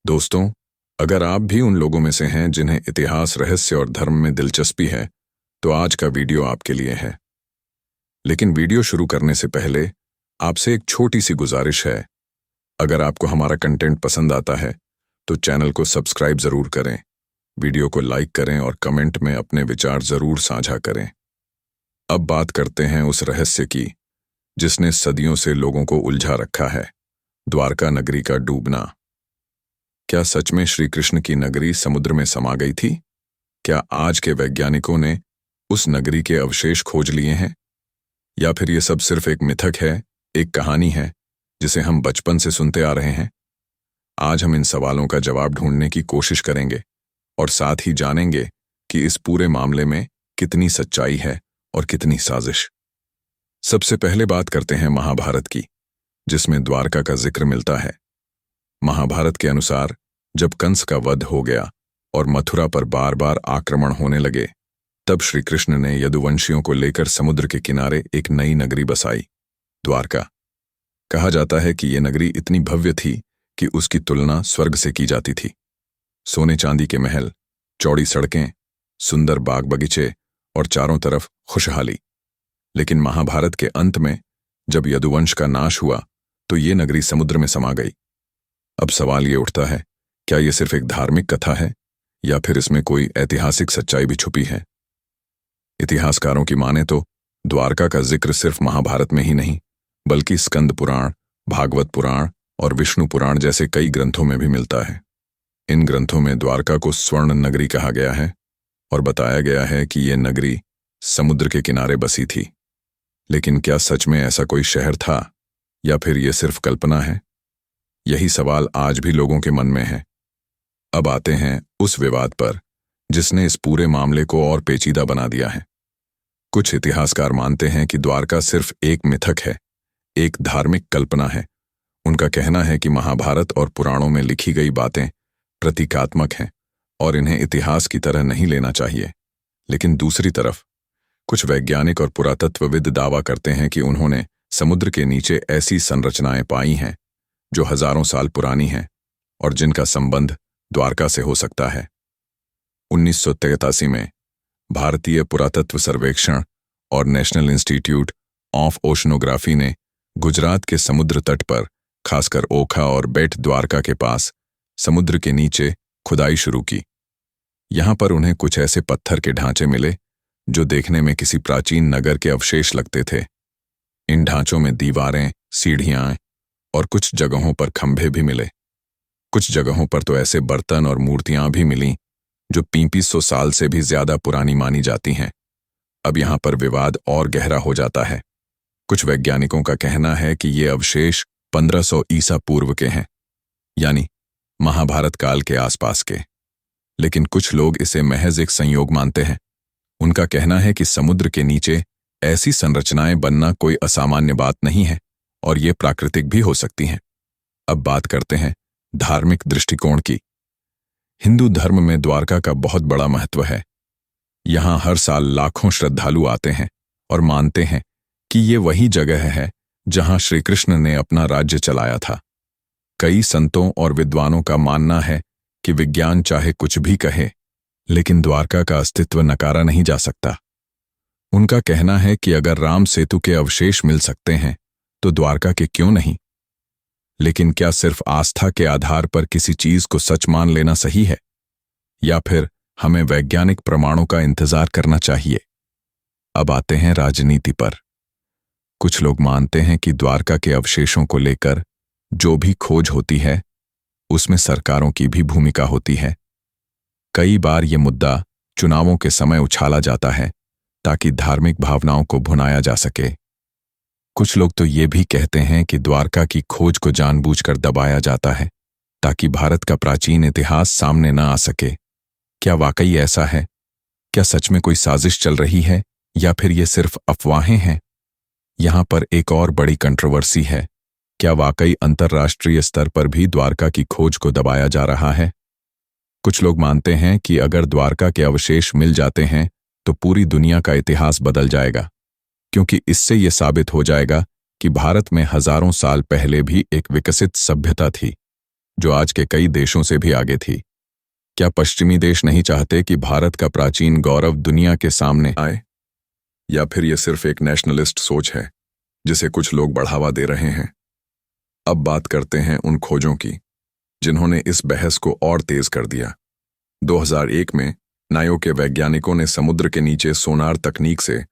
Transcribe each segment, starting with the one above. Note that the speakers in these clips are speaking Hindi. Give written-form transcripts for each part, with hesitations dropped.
दोस्तों, अगर आप भी उन लोगों में से हैं जिन्हें इतिहास, रहस्य और धर्म में दिलचस्पी है, तो आज का वीडियो आपके लिए है। लेकिन वीडियो शुरू करने से पहले आपसे एक छोटी सी गुजारिश है। अगर आपको हमारा कंटेंट पसंद आता है, तो चैनल को सब्सक्राइब जरूर करें, वीडियो को लाइक करें और कमेंट में अपने विचार जरूर साझा करें। अब बात करते हैं उस रहस्य की जिसने सदियों से लोगों को उलझा रखा है, द्वारका नगरी का डूबना। क्या सच में श्री कृष्ण की नगरी समुद्र में समा गई थी? क्या आज के वैज्ञानिकों ने उस नगरी के अवशेष खोज लिए हैं? या फिर ये सब सिर्फ एक मिथक है, एक कहानी है जिसे हम बचपन से सुनते आ रहे हैं? आज हम इन सवालों का जवाब ढूंढने की कोशिश करेंगे और साथ ही जानेंगे कि इस पूरे मामले में कितनी सच्चाई है और कितनी साजिश। सबसे पहले बात करते हैं महाभारत की, जिसमें द्वारका का जिक्र मिलता है। महाभारत के अनुसार जब कंस का वध हो गया और मथुरा पर बार बार आक्रमण होने लगे, तब श्री कृष्ण ने यदुवंशियों को लेकर समुद्र के किनारे एक नई नगरी बसाई, द्वारका। कहा जाता है कि यह नगरी इतनी भव्य थी कि उसकी तुलना स्वर्ग से की जाती थी। सोने चांदी के महल, चौड़ी सड़कें, सुंदर बाग बगीचे और चारों तरफ खुशहाली। लेकिन महाभारत के अंत में जब यदुवंश का नाश हुआ, तो ये नगरी समुद्र में समा गई। अब सवाल ये उठता है, क्या ये सिर्फ एक धार्मिक कथा है या फिर इसमें कोई ऐतिहासिक सच्चाई भी छुपी है? इतिहासकारों की माने तो द्वारका का जिक्र सिर्फ महाभारत में ही नहीं, बल्कि स्कंद पुराण, भागवत पुराण और विष्णु पुराण जैसे कई ग्रंथों में भी मिलता है। इन ग्रंथों में द्वारका को स्वर्ण नगरी कहा गया है और बताया गया है कि यह नगरी समुद्र के किनारे बसी थी। लेकिन क्या सच में ऐसा कोई शहर था या फिर यह सिर्फ कल्पना है? यही सवाल आज भी लोगों के मन में है। अब आते हैं उस विवाद पर जिसने इस पूरे मामले को और पेचीदा बना दिया है। कुछ इतिहासकार मानते हैं कि द्वारका सिर्फ एक मिथक है, एक धार्मिक कल्पना है। उनका कहना है कि महाभारत और पुराणों में लिखी गई बातें प्रतीकात्मक हैं और इन्हें इतिहास की तरह नहीं लेना चाहिए। लेकिन दूसरी तरफ कुछ वैज्ञानिक और पुरातत्वविद दावा करते हैं कि उन्होंने समुद्र के नीचे ऐसी संरचनाएं पाई हैं जो हजारों साल पुरानी हैं और जिनका संबंध द्वारका से हो सकता है। 1983 में भारतीय पुरातत्व सर्वेक्षण और नेशनल इंस्टीट्यूट ऑफ ओशनोग्राफी ने गुजरात के समुद्र तट पर, खासकर ओखा और बेट द्वारका के पास, समुद्र के नीचे खुदाई शुरू की। यहां पर उन्हें कुछ ऐसे पत्थर के ढांचे मिले जो देखने में किसी प्राचीन नगर के अवशेष लगते थे। इन ढांचों में दीवारें, सीढ़ियां और कुछ जगहों पर खंभे भी मिले। कुछ जगहों पर तो ऐसे बर्तन और मूर्तियां भी मिलीं जो 3500 साल से भी ज्यादा पुरानी मानी जाती हैं। अब यहां पर विवाद और गहरा हो जाता है। कुछ वैज्ञानिकों का कहना है कि ये अवशेष 1500 ईसा पूर्व के हैं, यानी महाभारत काल के आसपास के। लेकिन कुछ लोग इसे महज एक संयोग मानते हैं। उनका कहना है कि समुद्र के नीचे ऐसी संरचनाएं बनना कोई असामान्य बात नहीं है और ये प्राकृतिक भी हो सकती हैं। अब बात करते हैं धार्मिक दृष्टिकोण की। हिंदू धर्म में द्वारका का बहुत बड़ा महत्व है। यहां हर साल लाखों श्रद्धालु आते हैं और मानते हैं कि ये वही जगह है जहां श्री कृष्ण ने अपना राज्य चलाया था। कई संतों और विद्वानों का मानना है कि विज्ञान चाहे कुछ भी कहे, लेकिन द्वारका का अस्तित्व नकारा नहीं जा सकता। उनका कहना है कि अगर राम सेतु के अवशेष मिल सकते हैं तो द्वारका के क्यों नहीं? लेकिन क्या सिर्फ आस्था के आधार पर किसी चीज को सच मान लेना सही है, या फिर हमें वैज्ञानिक प्रमाणों का इंतजार करना चाहिए? अब आते हैं राजनीति पर। कुछ लोग मानते हैं कि द्वारका के अवशेषों को लेकर जो भी खोज होती है, उसमें सरकारों की भी भूमिका होती है। कई बार ये मुद्दा चुनावों के समय उछाला जाता है ताकि धार्मिक भावनाओं को भुनाया जा सके। कुछ लोग तो ये भी कहते हैं कि द्वारका की खोज को जानबूझकर दबाया जाता है ताकि भारत का प्राचीन इतिहास सामने न आ सके। क्या वाकई ऐसा है? क्या सच में कोई साजिश चल रही है या फिर ये सिर्फ अफवाहें हैं? यहां पर एक और बड़ी कंट्रोवर्सी है। क्या वाकई अंतर्राष्ट्रीय स्तर पर भी द्वारका की खोज को दबाया जा रहा है? कुछ लोग मानते हैं कि अगर द्वारका के अवशेष मिल जाते हैं तो पूरी दुनिया का इतिहास बदल जाएगा, क्योंकि इससे यह साबित हो जाएगा कि भारत में हजारों साल पहले भी एक विकसित सभ्यता थी जो आज के कई देशों से भी आगे थी। क्या पश्चिमी देश नहीं चाहते कि भारत का प्राचीन गौरव दुनिया के सामने आए? या फिर यह सिर्फ एक नेशनलिस्ट सोच है जिसे कुछ लोग बढ़ावा दे रहे हैं? अब बात करते हैं उन खोजों की जिन्होंने इस बहस को और तेज कर दिया। 2001 में नायो के वैज्ञानिकों ने समुद्र के नीचे सोनार तकनीक से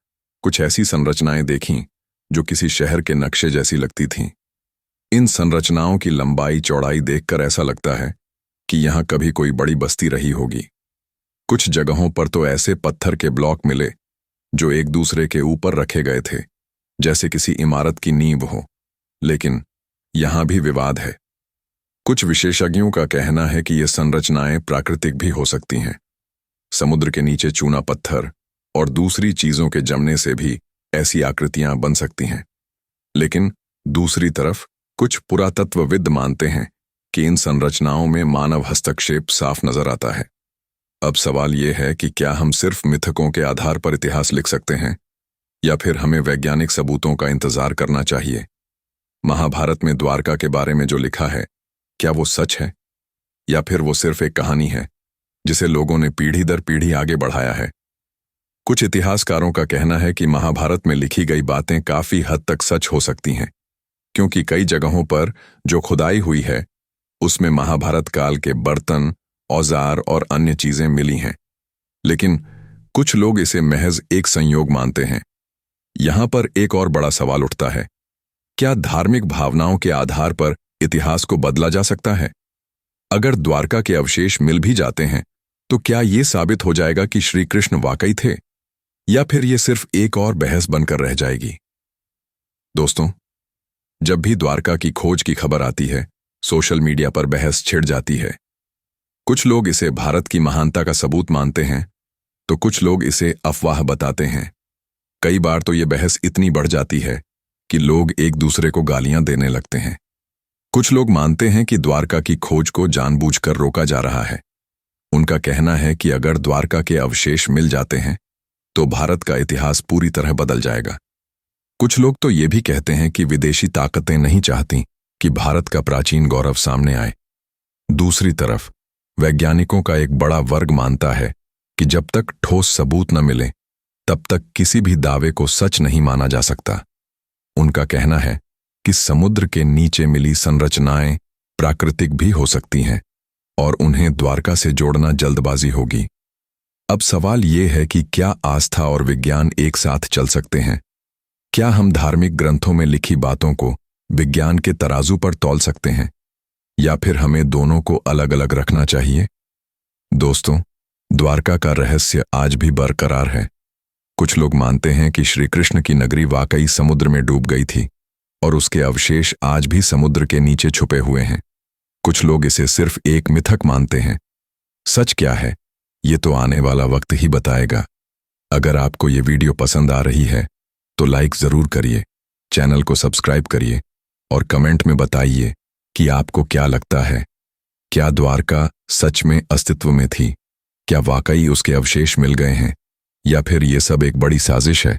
कुछ ऐसी संरचनाएं देखीं जो किसी शहर के नक्शे जैसी लगती थीं। इन संरचनाओं की लंबाई चौड़ाई देखकर ऐसा लगता है कि यहां कभी कोई बड़ी बस्ती रही होगी। कुछ जगहों पर तो ऐसे पत्थर के ब्लॉक मिले जो एक दूसरे के ऊपर रखे गए थे, जैसे किसी इमारत की नींव हो। लेकिन यहां भी विवाद है। कुछ विशेषज्ञों का कहना है कि ये संरचनाएं प्राकृतिक भी हो सकती हैं। समुद्र के नीचे चूना पत्थर और दूसरी चीजों के जमने से भी ऐसी आकृतियां बन सकती हैं। लेकिन दूसरी तरफ कुछ पुरातत्वविद मानते हैं कि इन संरचनाओं में मानव हस्तक्षेप साफ नजर आता है। अब सवाल यह है कि क्या हम सिर्फ मिथकों के आधार पर इतिहास लिख सकते हैं या फिर हमें वैज्ञानिक सबूतों का इंतजार करना चाहिए? महाभारत में द्वारका के बारे में जो लिखा है, क्या वो सच है या फिर वो सिर्फ एक कहानी है जिसे लोगों ने पीढ़ी दर पीढ़ी आगे बढ़ाया है? कुछ इतिहासकारों का कहना है कि महाभारत में लिखी गई बातें काफी हद तक सच हो सकती हैं, क्योंकि कई जगहों पर जो खुदाई हुई है उसमें महाभारत काल के बर्तन, औजार और अन्य चीजें मिली हैं। लेकिन कुछ लोग इसे महज एक संयोग मानते हैं। यहां पर एक और बड़ा सवाल उठता है, क्या धार्मिक भावनाओं के आधार पर इतिहास को बदला जा सकता है? अगर द्वारका के अवशेष मिल भी जाते हैं तो क्या यह साबित हो जाएगा कि श्री कृष्ण वाकई थे, या फिर यह सिर्फ एक और बहस बनकर रह जाएगी? दोस्तों, जब भी द्वारका की खोज की खबर आती है, सोशल मीडिया पर बहस छिड़ जाती है। कुछ लोग इसे भारत की महानता का सबूत मानते हैं तो कुछ लोग इसे अफवाह बताते हैं। कई बार तो यह बहस इतनी बढ़ जाती है कि लोग एक दूसरे को गालियां देने लगते हैं। कुछ लोग मानते हैं कि द्वारका की खोज को जानबूझकर रोका जा रहा है। उनका कहना है कि अगर द्वारका के अवशेष मिल जाते हैं तो भारत का इतिहास पूरी तरह बदल जाएगा। कुछ लोग तो ये भी कहते हैं कि विदेशी ताकतें नहीं चाहती कि भारत का प्राचीन गौरव सामने आए। दूसरी तरफ वैज्ञानिकों का एक बड़ा वर्ग मानता है कि जब तक ठोस सबूत न मिले तब तक किसी भी दावे को सच नहीं माना जा सकता। उनका कहना है कि समुद्र के नीचे मिली संरचनाएं प्राकृतिक भी हो सकती हैं और उन्हें द्वारका से जोड़ना जल्दबाजी होगी। अब सवाल यह है कि क्या आस्था और विज्ञान एक साथ चल सकते हैं? क्या हम धार्मिक ग्रंथों में लिखी बातों को विज्ञान के तराजू पर तौल सकते हैं, या फिर हमें दोनों को अलग अलग रखना चाहिए? दोस्तों, द्वारका का रहस्य आज भी बरकरार है। कुछ लोग मानते हैं कि श्री कृष्ण की नगरी वाकई समुद्र में डूब गई थी और उसके अवशेष आज भी समुद्र के नीचे छुपे हुए हैं। कुछ लोग इसे सिर्फ एक मिथक मानते हैं। सच क्या है, ये तो आने वाला वक्त ही बताएगा। अगर आपको ये वीडियो पसंद आ रही है तो लाइक जरूर करिए, चैनल को सब्सक्राइब करिए और कमेंट में बताइए कि आपको क्या लगता है। क्या द्वारका सच में अस्तित्व में थी? क्या वाकई उसके अवशेष मिल गए हैं, या फिर ये सब एक बड़ी साजिश है?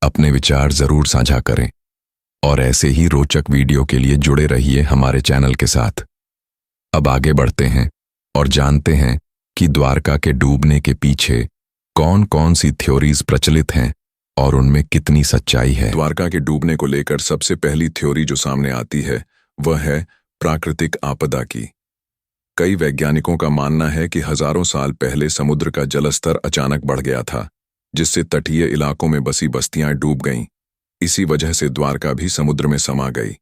अपने विचार जरूर साझा करें और ऐसे ही रोचक वीडियो के लिए जुड़े रहिए हमारे चैनल के साथ। अब आगे बढ़ते हैं और जानते हैं कि द्वारका के डूबने के पीछे कौन कौन सी थ्योरीज प्रचलित हैं और उनमें कितनी सच्चाई है। द्वारका के डूबने को लेकर सबसे पहली थ्योरी जो सामने आती है वह है प्राकृतिक आपदा की। कई वैज्ञानिकों का मानना है कि हजारों साल पहले समुद्र का जलस्तर अचानक बढ़ गया था, जिससे तटीय इलाकों में बसी बस्तियां डूब गईं। इसी वजह से द्वारका भी समुद्र में समा गई।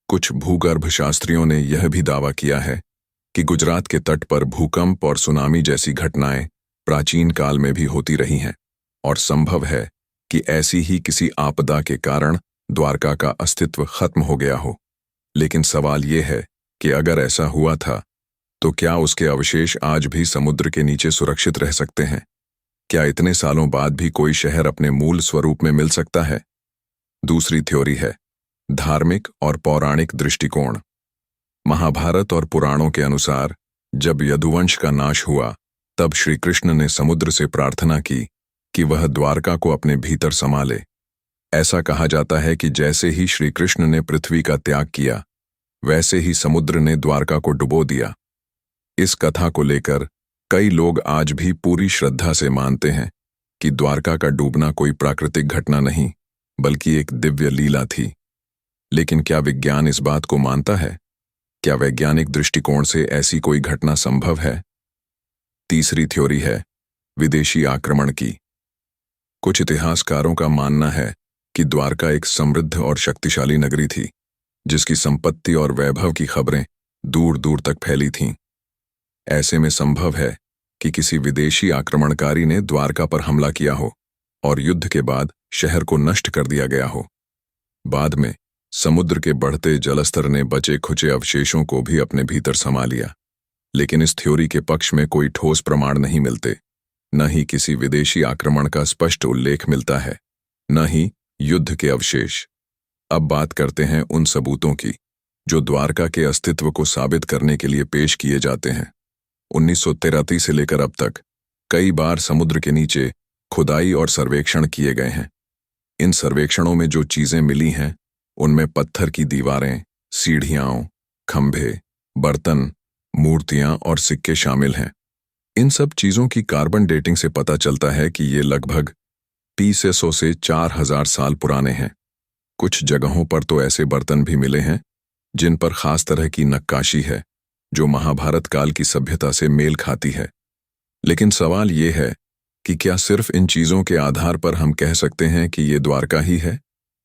कुछ भूगर्भ शास्त्रियों ने यह भी दावा किया है कि गुजरात के तट पर भूकंप और सुनामी जैसी घटनाएं प्राचीन काल में भी होती रही हैं और संभव है कि ऐसी ही किसी आपदा के कारण द्वारका का अस्तित्व खत्म हो गया हो। लेकिन सवाल यह है कि अगर ऐसा हुआ था तो क्या उसके अवशेष आज भी समुद्र के नीचे सुरक्षित रह सकते हैं? क्या इतने सालों बाद भी कोई शहर अपने मूल स्वरूप में मिल सकता है? दूसरी थ्योरी है धार्मिक और पौराणिक दृष्टिकोण। महाभारत और पुराणों के अनुसार जब यदुवंश का नाश हुआ तब श्री कृष्ण ने समुद्र से प्रार्थना की कि वह द्वारका को अपने भीतर समा ले। ऐसा कहा जाता है कि जैसे ही श्री कृष्ण ने पृथ्वी का त्याग किया, वैसे ही समुद्र ने द्वारका को डुबो दिया। इस कथा को लेकर कई लोग आज भी पूरी श्रद्धा से मानते हैं कि द्वारका का डूबना कोई प्राकृतिक घटना नहीं, बल्कि एक दिव्य लीला थी। लेकिन क्या विज्ञान इस बात को मानता है? क्या वैज्ञानिक दृष्टिकोण से ऐसी कोई घटना संभव है? तीसरी थ्योरी है विदेशी आक्रमण की। कुछ इतिहासकारों का मानना है कि द्वारका एक समृद्ध और शक्तिशाली नगरी थी, जिसकी संपत्ति और वैभव की खबरें दूर दूर तक फैली थीं। ऐसे में संभव है कि किसी विदेशी आक्रमणकारी ने द्वारका पर हमला किया हो और युद्ध के बाद शहर को नष्ट कर दिया गया हो। बाद में समुद्र के बढ़ते जलस्तर ने बचे खुचे अवशेषों को भी अपने भीतर समा लिया। लेकिन इस थ्योरी के पक्ष में कोई ठोस प्रमाण नहीं मिलते। न ही किसी विदेशी आक्रमण का स्पष्ट उल्लेख मिलता है, न ही युद्ध के अवशेष। अब बात करते हैं उन सबूतों की जो द्वारका के अस्तित्व को साबित करने के लिए पेश किए जाते हैं। 1933 से लेकर अब तक कई बार समुद्र के नीचे खुदाई और सर्वेक्षण किए गए हैं। इन सर्वेक्षणों में जो चीजें मिली हैं उनमें पत्थर की दीवारें, सीढ़ियां, खंभे, बर्तन, मूर्तियां और सिक्के शामिल हैं। इन सब चीजों की कार्बन डेटिंग से पता चलता है कि ये लगभग 300 से 4000 साल पुराने हैं। कुछ जगहों पर तो ऐसे बर्तन भी मिले हैं जिन पर खास तरह की नक्काशी है जो महाभारत काल की सभ्यता से मेल खाती है। लेकिन सवाल ये है कि क्या सिर्फ इन चीजों के आधार पर हम कह सकते हैं कि ये द्वारका ही है,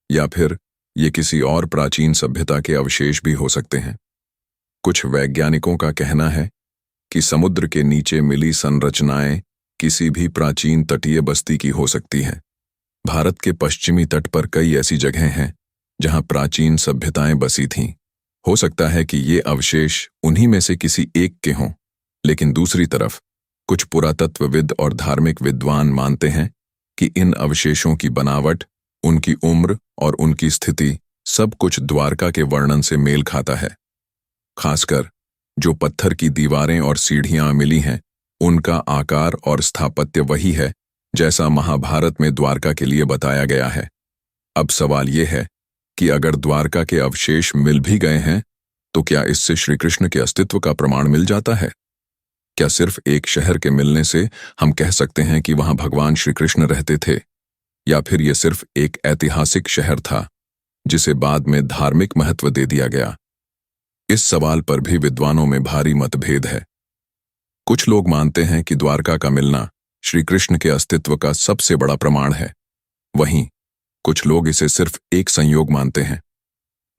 या फिर ये किसी और प्राचीन सभ्यता के अवशेष भी हो सकते हैं? कुछ वैज्ञानिकों का कहना है कि समुद्र के नीचे मिली संरचनाएं किसी भी प्राचीन तटीय बस्ती की हो सकती हैं। भारत के पश्चिमी तट पर कई ऐसी जगहें हैं जहां प्राचीन सभ्यताएं बसी थीं। हो सकता है कि ये अवशेष उन्हीं में से किसी एक के हों। लेकिन दूसरी तरफ कुछ पुरातत्वविद और धार्मिक विद्वान मानते हैं कि इन अवशेषों की बनावट, उनकी उम्र और उनकी स्थिति सब कुछ द्वारका के वर्णन से मेल खाता है। खासकर जो पत्थर की दीवारें और सीढ़ियां मिली हैं, उनका आकार और स्थापत्य वही है जैसा महाभारत में द्वारका के लिए बताया गया है। अब सवाल यह है कि अगर द्वारका के अवशेष मिल भी गए हैं तो क्या इससे श्री कृष्ण के अस्तित्व का प्रमाण मिल जाता है? क्या सिर्फ एक शहर के मिलने से हम कह सकते हैं कि वहां भगवान श्री कृष्ण रहते थे, या फिर यह सिर्फ एक ऐतिहासिक शहर था जिसे बाद में धार्मिक महत्व दे दिया गया? इस सवाल पर भी विद्वानों में भारी मतभेद है। कुछ लोग मानते हैं कि द्वारका का मिलना श्री कृष्ण के अस्तित्व का सबसे बड़ा प्रमाण है, वहीं कुछ लोग इसे सिर्फ एक संयोग मानते हैं।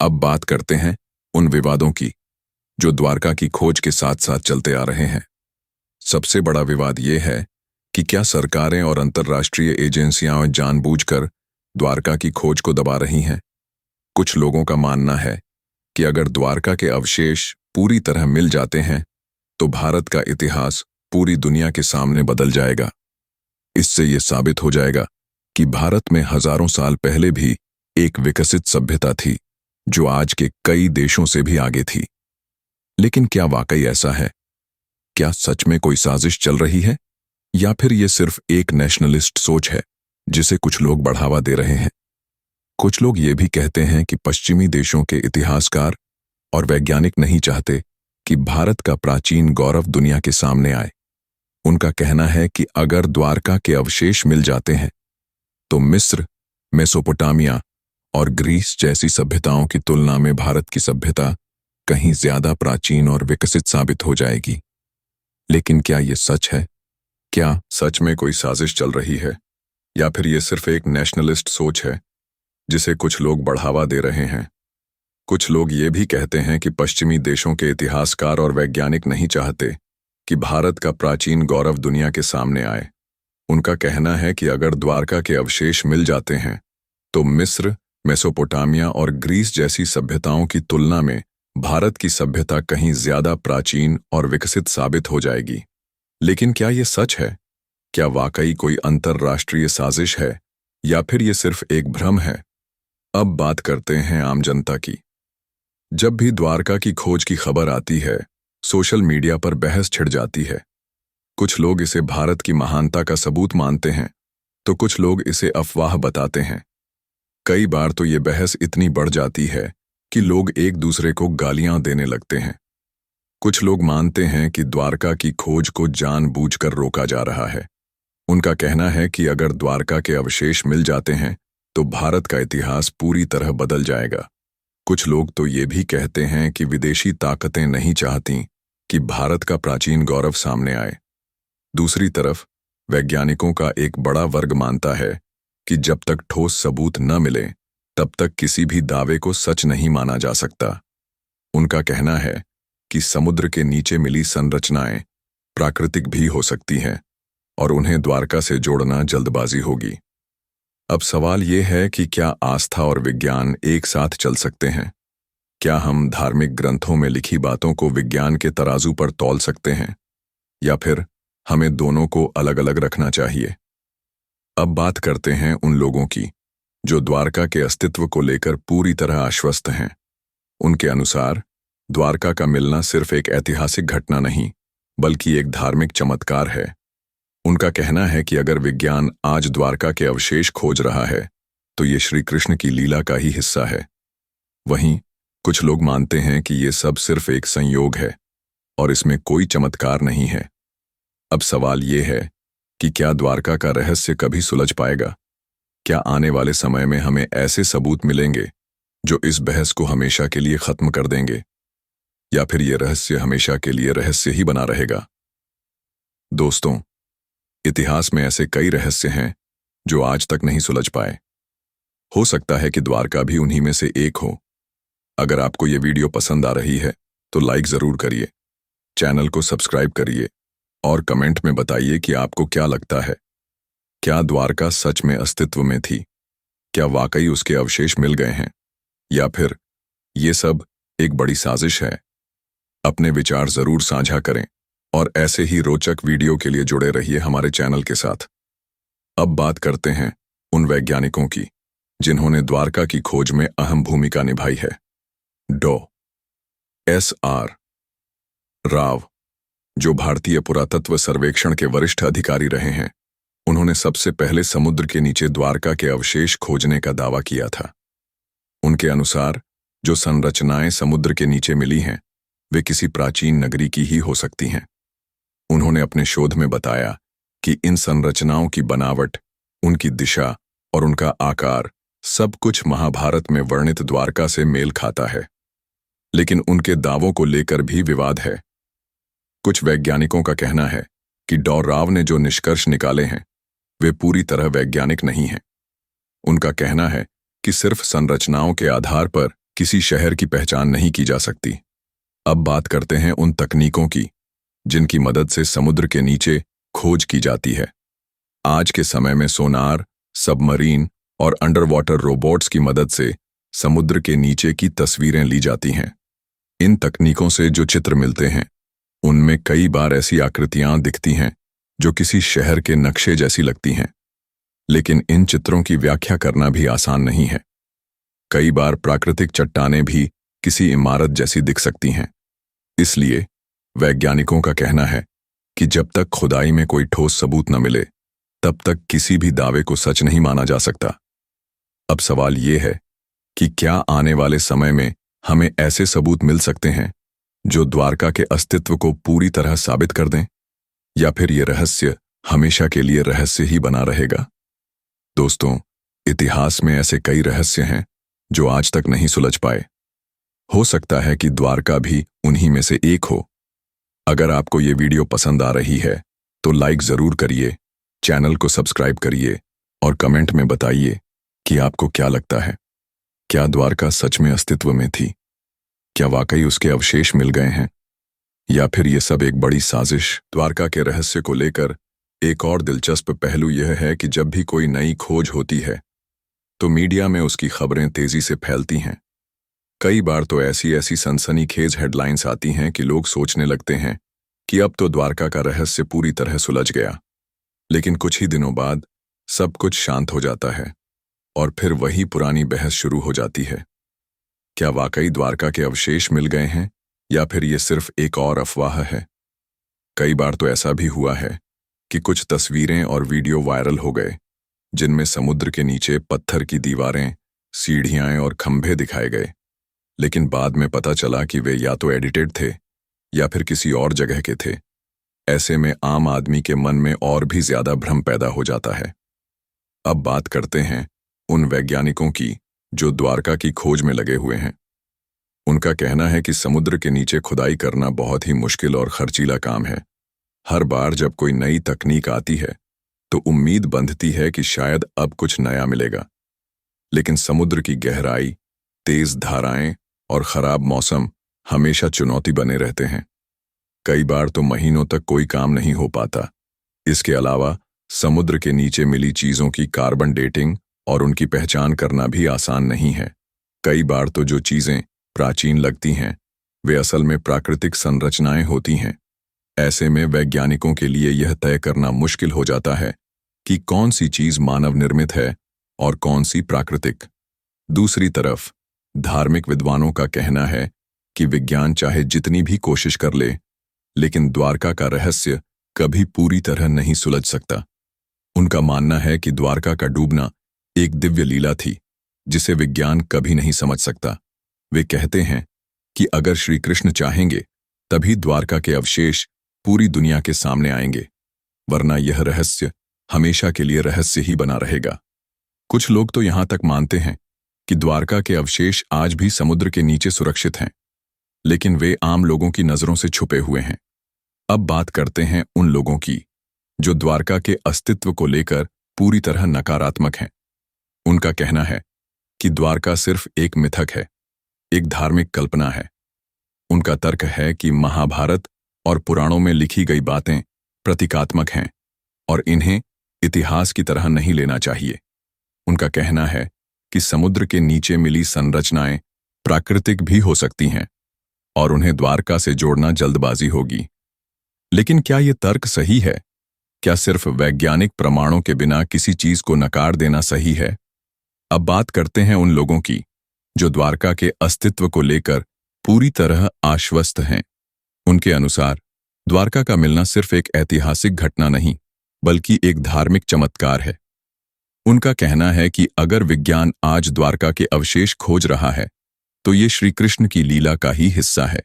अब बात करते हैं उन विवादों की जो द्वारका की खोज के साथ साथ चलते आ रहे हैं। सबसे बड़ा विवाद यह है कि क्या सरकारें और अंतर्राष्ट्रीय एजेंसियां जानबूझकर द्वारका की खोज को दबा रही हैं? कुछ लोगों का मानना है कि अगर द्वारका के अवशेष पूरी तरह मिल जाते हैं तो भारत का इतिहास पूरी दुनिया के सामने बदल जाएगा। इससे यह साबित हो जाएगा कि भारत में हजारों साल पहले भी एक विकसित सभ्यता थी जो आज के कई देशों से भी आगे थी। लेकिन क्या वाकई ऐसा है? क्या सच में कोई साजिश चल रही है, या फिर यह सिर्फ एक नेशनलिस्ट सोच है जिसे कुछ लोग बढ़ावा दे रहे हैं? कुछ लोग ये भी कहते हैं कि पश्चिमी देशों के इतिहासकार और वैज्ञानिक नहीं चाहते कि भारत का प्राचीन गौरव दुनिया के सामने आए। उनका कहना है कि अगर द्वारका के अवशेष मिल जाते हैं तो मिस्र, मेसोपोटामिया और ग्रीस जैसी सभ्यताओं की तुलना में भारत की सभ्यता कहीं ज्यादा प्राचीन और विकसित साबित हो जाएगी। लेकिन क्या यह सच है? क्या सच में कोई साजिश चल रही है, या फिर यह सिर्फ एक नेशनलिस्ट सोच है जिसे कुछ लोग बढ़ावा दे रहे हैं? कुछ लोग ये भी कहते हैं कि पश्चिमी देशों के इतिहासकार और वैज्ञानिक नहीं चाहते कि भारत का प्राचीन गौरव दुनिया के सामने आए। उनका कहना है कि अगर द्वारका के अवशेष मिल जाते हैं तो मिस्र, मेसोपोटामिया और ग्रीस जैसी सभ्यताओं की तुलना में भारत की सभ्यता कहीं ज्यादा प्राचीन और विकसित साबित हो जाएगी। लेकिन क्या यह सच है? क्या वाकई कोई अंतर्राष्ट्रीय साजिश है, या फिर यह सिर्फ एक भ्रम है? अब बात करते हैं आम जनता की। जब भी द्वारका की खोज की खबर आती है, सोशल मीडिया पर बहस छिड़ जाती है। कुछ लोग इसे भारत की महानता का सबूत मानते हैं, तो कुछ लोग इसे अफवाह बताते हैं। कई बार तो ये बहस इतनी बढ़ जाती है कि लोग एक दूसरे को गालियां देने लगते हैं। कुछ लोग मानते हैं कि द्वारका की खोज को जानबूझकर रोका जा रहा है। उनका कहना है कि अगर द्वारका के अवशेष मिल जाते हैं तो भारत का इतिहास पूरी तरह बदल जाएगा। कुछ लोग तो ये भी कहते हैं कि विदेशी ताकतें नहीं चाहती कि भारत का प्राचीन गौरव सामने आए। दूसरी तरफ वैज्ञानिकों का एक बड़ा वर्ग मानता है कि जब तक ठोस सबूत न मिले तब तक किसी भी दावे को सच नहीं माना जा सकता। उनका कहना है कि समुद्र के नीचे मिली संरचनाएं प्राकृतिक भी हो सकती हैं और उन्हें द्वारका से जोड़ना जल्दबाजी होगी। अब सवाल ये है कि क्या आस्था और विज्ञान एक साथ चल सकते हैं? क्या हम धार्मिक ग्रंथों में लिखी बातों को विज्ञान के तराजू पर तौल सकते हैं, या फिर हमें दोनों को अलग अलग रखना चाहिए? अब बात करते हैं उन लोगों की जो द्वारका के अस्तित्व को लेकर पूरी तरह आश्वस्त हैं। उनके अनुसार द्वारका का मिलना सिर्फ एक ऐतिहासिक घटना नहीं, बल्कि एक धार्मिक चमत्कार है। उनका कहना है कि अगर विज्ञान आज द्वारका के अवशेष खोज रहा है तो ये श्री कृष्ण की लीला का ही हिस्सा है। वहीं कुछ लोग मानते हैं कि ये सब सिर्फ एक संयोग है और इसमें कोई चमत्कार नहीं है। अब सवाल ये है कि क्या द्वारका का रहस्य कभी सुलझ पाएगा? क्या आने वाले समय में हमें ऐसे सबूत मिलेंगे जो इस बहस को हमेशा के लिए खत्म कर देंगे, या फिर ये रहस्य हमेशा के लिए रहस्य ही बना रहेगा? दोस्तों, इतिहास में ऐसे कई रहस्य हैं जो आज तक नहीं सुलझ पाए। हो सकता है कि द्वारका भी उन्हीं में से एक हो। अगर आपको ये वीडियो पसंद आ रही है तो लाइक जरूर करिए, चैनल को सब्सक्राइब करिए और कमेंट में बताइए कि आपको क्या लगता है। क्या द्वारका सच में अस्तित्व में थी? क्या वाकई उसके अवशेष मिल गए हैं, या फिर ये सब एक बड़ी साजिश है? अपने विचार जरूर साझा करें और ऐसे ही रोचक वीडियो के लिए जुड़े रहिए हमारे चैनल के साथ। अब बात करते हैं उन वैज्ञानिकों की जिन्होंने द्वारका की खोज में अहम भूमिका निभाई है। डॉ. S.R. राव, जो भारतीय पुरातत्व सर्वेक्षण के वरिष्ठ अधिकारी रहे हैं, उन्होंने सबसे पहले समुद्र के नीचे द्वारका के अवशेष खोजने का दावा किया था। उनके अनुसार जो संरचनाएं समुद्र के नीचे मिली हैं वे किसी प्राचीन नगरी की ही हो सकती हैं। उन्होंने अपने शोध में बताया कि इन संरचनाओं की बनावट, उनकी दिशा और उनका आकार सब कुछ महाभारत में वर्णित द्वारका से मेल खाता है। लेकिन उनके दावों को लेकर भी विवाद है। कुछ वैज्ञानिकों का कहना है कि डॉ. राव ने जो निष्कर्ष निकाले हैं वे पूरी तरह वैज्ञानिक नहीं हैं। उनका कहना है कि सिर्फ संरचनाओं के आधार पर किसी शहर की पहचान नहीं की जा सकती। अब बात करते हैं उन तकनीकों की जिनकी मदद से समुद्र के नीचे खोज की जाती है। आज के समय में सोनार, सबमरीन और अंडर वाटर रोबोट्स की मदद से समुद्र के नीचे की तस्वीरें ली जाती हैं। इन तकनीकों से जो चित्र मिलते हैं उनमें कई बार ऐसी आकृतियां दिखती हैं जो किसी शहर के नक्शे जैसी लगती हैं। लेकिन इन चित्रों की व्याख्या करना भी आसान नहीं है। कई बार प्राकृतिक चट्टानें भी किसी इमारत जैसी दिख सकती हैं। इसलिए वैज्ञानिकों का कहना है कि जब तक खुदाई में कोई ठोस सबूत न मिले तब तक किसी भी दावे को सच नहीं माना जा सकता। अब सवाल ये है कि क्या आने वाले समय में हमें ऐसे सबूत मिल सकते हैं जो द्वारका के अस्तित्व को पूरी तरह साबित कर दें, या फिर ये रहस्य हमेशा के लिए रहस्य ही बना रहेगा? दोस्तों, इतिहास में ऐसे कई रहस्य हैं जो आज तक नहीं सुलझ पाए। हो सकता है कि द्वारका भी उन्हीं में से एक हो। अगर आपको ये वीडियो पसंद आ रही है तो लाइक जरूर करिए, चैनल को सब्सक्राइब करिए और कमेंट में बताइए कि आपको क्या लगता है। क्या द्वारका सच में अस्तित्व में थी? क्या वाकई उसके अवशेष मिल गए हैं, या फिर ये सब एक बड़ी साजिश? द्वारका के रहस्य को लेकर एक और दिलचस्प पहलू यह है कि जब भी कोई नई खोज होती है तो मीडिया में उसकी खबरें तेजी से फैलती हैं। कई बार तो ऐसी सनसनीखेज हेडलाइंस आती हैं कि लोग सोचने लगते हैं कि अब तो द्वारका का रहस्य पूरी तरह सुलझ गया। लेकिन कुछ ही दिनों बाद सब कुछ शांत हो जाता है और फिर वही पुरानी बहस शुरू हो जाती है। क्या वाकई द्वारका के अवशेष मिल गए हैं, या फिर ये सिर्फ एक और अफवाह है? कई बार तो ऐसा भी हुआ है कि कुछ तस्वीरें और वीडियो वायरल हो गए जिनमें समुद्र के नीचे पत्थर की दीवारें, सीढ़ियां और खंभे दिखाए गए। लेकिन बाद में पता चला कि वे या तो एडिटेड थे या फिर किसी और जगह के थे। ऐसे में आम आदमी के मन में और भी ज्यादा भ्रम पैदा हो जाता है। अब बात करते हैं उन वैज्ञानिकों की जो द्वारका की खोज में लगे हुए हैं। उनका कहना है कि समुद्र के नीचे खुदाई करना बहुत ही मुश्किल और खर्चीला काम है। हर बार जब कोई नई तकनीक आती है तो उम्मीद बंधती है कि शायद अब कुछ नया मिलेगा, लेकिन समुद्र की गहराई, तेज धाराएं और खराब मौसम हमेशा चुनौती बने रहते हैं। कई बार तो महीनों तक कोई काम नहीं हो पाता। इसके अलावा समुद्र के नीचे मिली चीजों की कार्बन डेटिंग और उनकी पहचान करना भी आसान नहीं है। कई बार तो जो चीजें प्राचीन लगती हैं वे असल में प्राकृतिक संरचनाएं होती हैं। ऐसे में वैज्ञानिकों के लिए यह तय करना मुश्किल हो जाता है कि कौन सी चीज मानव निर्मित है और कौन सी प्राकृतिक। दूसरी तरफ धार्मिक विद्वानों का कहना है कि विज्ञान चाहे जितनी भी कोशिश कर ले, लेकिन द्वारका का रहस्य कभी पूरी तरह नहीं सुलझ सकता। उनका मानना है कि द्वारका का डूबना एक दिव्य लीला थी जिसे विज्ञान कभी नहीं समझ सकता। वे कहते हैं कि अगर श्री कृष्ण चाहेंगे तभी द्वारका के अवशेष पूरी दुनिया के सामने आएंगे, वरना यह रहस्य हमेशा के लिए रहस्य ही बना रहेगा। कुछ लोग तो यहां तक मानते हैं कि द्वारका के अवशेष आज भी समुद्र के नीचे सुरक्षित हैं, लेकिन वे आम लोगों की नजरों से छुपे हुए हैं। अब बात करते हैं उन लोगों की जो द्वारका के अस्तित्व को लेकर पूरी तरह नकारात्मक हैं। उनका कहना है कि द्वारका सिर्फ एक मिथक है, एक धार्मिक कल्पना है। उनका तर्क है कि महाभारत और पुराणों में लिखी गई बातें प्रतीकात्मक हैं और इन्हें इतिहास की तरह नहीं लेना चाहिए। उनका कहना है कि समुद्र के नीचे मिली संरचनाएं प्राकृतिक भी हो सकती हैं और उन्हें द्वारका से जोड़ना जल्दबाजी होगी। लेकिन क्या यह तर्क सही है? क्या सिर्फ वैज्ञानिक प्रमाणों के बिना किसी चीज को नकार देना सही है? अब बात करते हैं उन लोगों की जो द्वारका के अस्तित्व को लेकर पूरी तरह आश्वस्त हैं। उनके अनुसार द्वारका का मिलना सिर्फ एक ऐतिहासिक घटना नहीं, बल्कि एक धार्मिक चमत्कार है। उनका कहना है कि अगर विज्ञान आज द्वारका के अवशेष खोज रहा है तो ये श्री कृष्ण की लीला का ही हिस्सा है।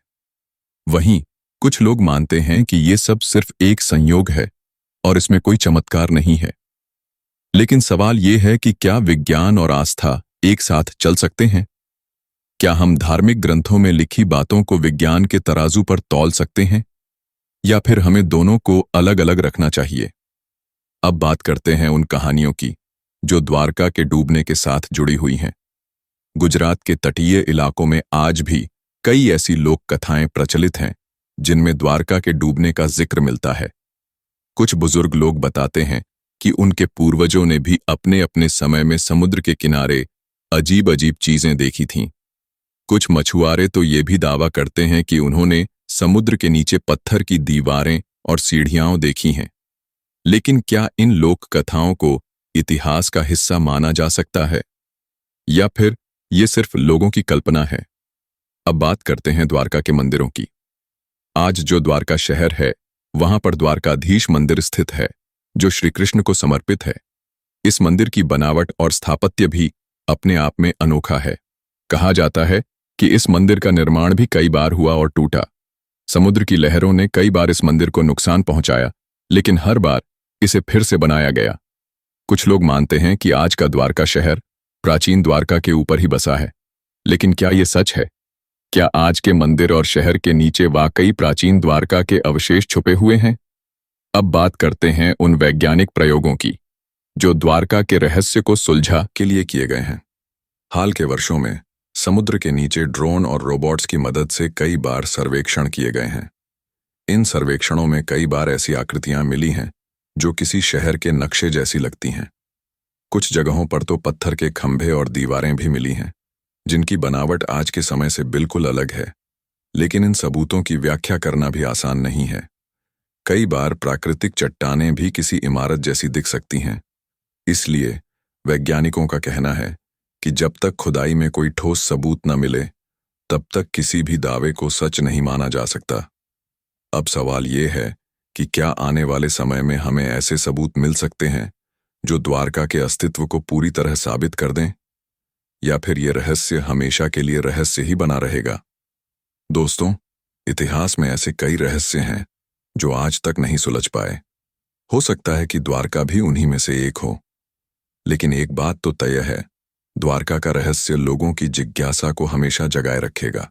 वहीं कुछ लोग मानते हैं कि ये सब सिर्फ एक संयोग है और इसमें कोई चमत्कार नहीं है। लेकिन सवाल ये है कि क्या विज्ञान और आस्था एक साथ चल सकते हैं? क्या हम धार्मिक ग्रंथों में लिखी बातों को विज्ञान के तराजू पर तौल सकते हैं, या फिर हमें दोनों को अलग अलग रखना चाहिए? अब बात करते हैं उन कहानियों की जो द्वारका के डूबने के साथ जुड़ी हुई हैं। गुजरात के तटीय इलाकों में आज भी कई ऐसी लोक कथाएं प्रचलित हैं जिनमें द्वारका के डूबने का जिक्र मिलता है। कुछ बुजुर्ग लोग बताते हैं कि उनके पूर्वजों ने भी अपने अपने समय में समुद्र के किनारे अजीब अजीब चीजें देखी थीं। कुछ मछुआरे तो ये भी दावा करते हैं कि उन्होंने समुद्र के नीचे पत्थर की दीवारें और सीढ़ियां देखी हैं। लेकिन क्या इन लोक कथाओं को इतिहास का हिस्सा माना जा सकता है, या फिर ये सिर्फ लोगों की कल्पना है? अब बात करते हैं द्वारका के मंदिरों की। आज जो द्वारका शहर है वहां पर द्वारकाधीश मंदिर स्थित है जो श्री कृष्ण को समर्पित है। इस मंदिर की बनावट और स्थापत्य भी अपने आप में अनोखा है। कहा जाता है कि इस मंदिर का निर्माण भी कई बार हुआ और टूटा। समुद्र की लहरों ने कई बार इस मंदिर को नुकसान पहुंचाया, लेकिन हर बार इसे फिर से बनाया गया। कुछ लोग मानते हैं कि आज का द्वारका शहर प्राचीन द्वारका के ऊपर ही बसा है, लेकिन क्या ये सच है? क्या आज के मंदिर और शहर के नीचे वाकई प्राचीन द्वारका के अवशेष छुपे हुए हैं? अब बात करते हैं उन वैज्ञानिक प्रयोगों की जो द्वारका के रहस्य को सुलझा के लिए किए गए हैं। हाल के वर्षों में समुद्र के नीचे ड्रोन और रोबोट्स की मदद से कई बार सर्वेक्षण किए गए हैं। इन सर्वेक्षणों में कई बार ऐसी आकृतियां मिली हैं जो किसी शहर के नक्शे जैसी लगती हैं। कुछ जगहों पर तो पत्थर के खंभे और दीवारें भी मिली हैं जिनकी बनावट आज के समय से बिल्कुल अलग है, लेकिन इन सबूतों की व्याख्या करना भी आसान नहीं है। कई बार प्राकृतिक चट्टानें भी किसी इमारत जैसी दिख सकती हैं। इसलिए वैज्ञानिकों का कहना है कि जब तक खुदाई में कोई ठोस सबूत न मिले तब तक किसी भी दावे को सच नहीं माना जा सकता। अब सवाल ये है कि क्या आने वाले समय में हमें ऐसे सबूत मिल सकते हैं जो द्वारका के अस्तित्व को पूरी तरह साबित कर दें? या फिर ये रहस्य हमेशा के लिए रहस्य ही बना रहेगा? दोस्तों, इतिहास में ऐसे कई रहस्य हैं जो आज तक नहीं सुलझ पाए। हो सकता है कि द्वारका भी उन्हीं में से एक हो। लेकिन एक बात तो तय है, द्वारका का रहस्य लोगों की जिज्ञासा को हमेशा जगाए रखेगा।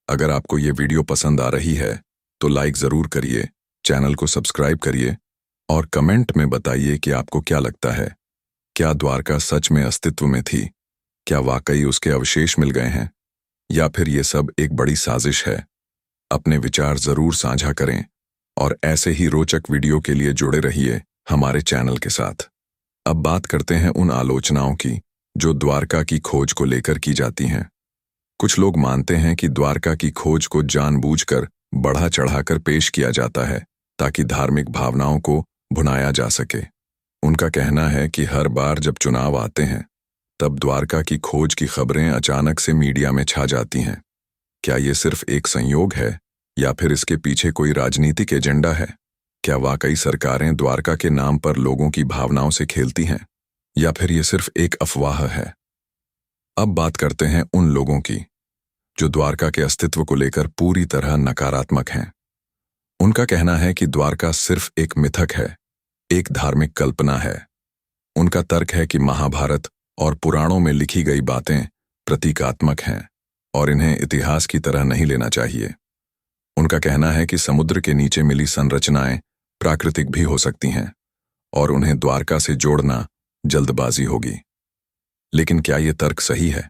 अगर आपको ये वीडियो पसंद आ रही है तो लाइक जरूर करिए, चैनल को सब्सक्राइब करिए और कमेंट में बताइए कि आपको क्या लगता है, क्या द्वारका सच में अस्तित्व में थी? क्या वाकई उसके अवशेष मिल गए हैं, या फिर ये सब एक बड़ी साजिश है? अपने विचार जरूर साझा करें और ऐसे ही रोचक वीडियो के लिए जुड़े रहिए हमारे चैनल के साथ। अब बात करते हैं उन आलोचनाओं की जो द्वारका की खोज को लेकर की जाती हैं। कुछ लोग मानते हैं कि द्वारका की खोज को जानबूझकर बढ़ा चढ़ाकर पेश किया जाता है ताकि धार्मिक भावनाओं को भुनाया जा सके। उनका कहना है कि हर बार जब चुनाव आते हैं तब द्वारका की खोज की खबरें अचानक से मीडिया में छा जाती हैं। क्या ये सिर्फ एक संयोग है या फिर इसके पीछे कोई राजनीतिक एजेंडा है? क्या वाकई सरकारें द्वारका के नाम पर लोगों की भावनाओं से खेलती हैं, या फिर ये सिर्फ एक अफवाह है? अब बात करते हैं उन लोगों की जो द्वारका के अस्तित्व को लेकर पूरी तरह नकारात्मक हैं। उनका कहना है कि द्वारका सिर्फ एक मिथक है, एक धार्मिक कल्पना है। उनका तर्क है कि महाभारत और पुराणों में लिखी गई बातें प्रतीकात्मक हैं और इन्हें इतिहास की तरह नहीं लेना चाहिए। उनका कहना है कि समुद्र के नीचे मिली संरचनाएं प्राकृतिक भी हो सकती हैं और उन्हें द्वारका से जोड़ना जल्दबाजी होगी। लेकिन क्या यह तर्क सही है?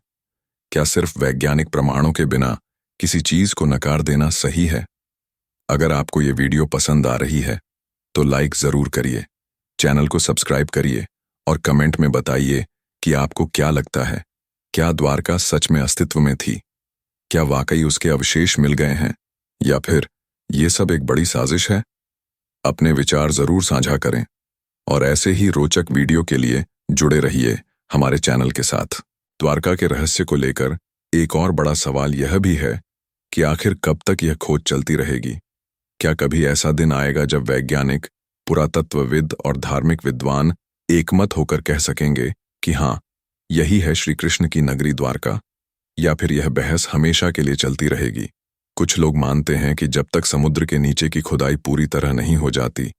क्या सिर्फ वैज्ञानिक प्रमाणों के बिना किसी चीज को नकार देना सही है? अगर आपको ये वीडियो पसंद आ रही है तो लाइक जरूर करिए, चैनल को सब्सक्राइब करिए और कमेंट में बताइए कि आपको क्या लगता है, क्या द्वारका सच में अस्तित्व में थी? क्या वाकई उसके अवशेष मिल गए हैं, या फिर ये सब एक बड़ी साजिश है? अपने विचार जरूर साझा करें और ऐसे ही रोचक वीडियो के लिए जुड़े रहिए हमारे चैनल के साथ। द्वारका के रहस्य को लेकर एक और बड़ा सवाल यह भी है कि आखिर कब तक यह खोज चलती रहेगी? क्या कभी ऐसा दिन आएगा जब वैज्ञानिक, पुरातत्वविद और धार्मिक विद्वान एकमत होकर कह सकेंगे कि हाँ, यही है श्री कृष्ण की नगरी द्वारका? या फिर यह बहस हमेशा के लिए चलती रहेगी? कुछ लोग मानते हैं कि जब तक समुद्र के नीचे की खुदाई पूरी तरह नहीं हो जाती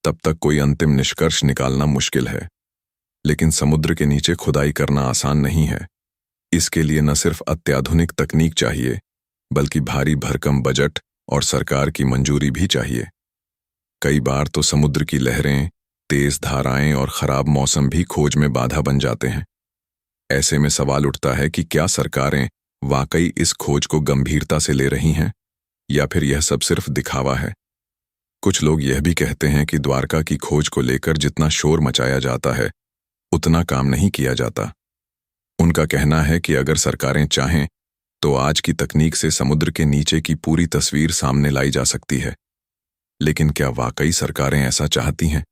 तब तक कोई अंतिम निष्कर्ष निकालना मुश्किल है। लेकिन समुद्र के नीचे खुदाई करना आसान नहीं है। इसके लिए न सिर्फ अत्याधुनिक तकनीक चाहिए बल्कि भारी भरकम बजट और सरकार की मंजूरी भी चाहिए। कई बार तो समुद्र की लहरें, तेज धाराएं और खराब मौसम भी खोज में बाधा बन जाते हैं। ऐसे में सवाल उठता है कि क्या सरकारें वाकई इस खोज को गंभीरता से ले रही हैं, या फिर यह सब सिर्फ दिखावा है? कुछ लोग यह भी कहते हैं कि द्वारका की खोज को लेकर जितना शोर मचाया जाता है उतना काम नहीं किया जाता। उनका कहना है कि अगर सरकारें चाहें तो आज की तकनीक से समुद्र के नीचे की पूरी तस्वीर सामने लाई जा सकती है। लेकिन क्या वाकई सरकारें ऐसा चाहती हैं,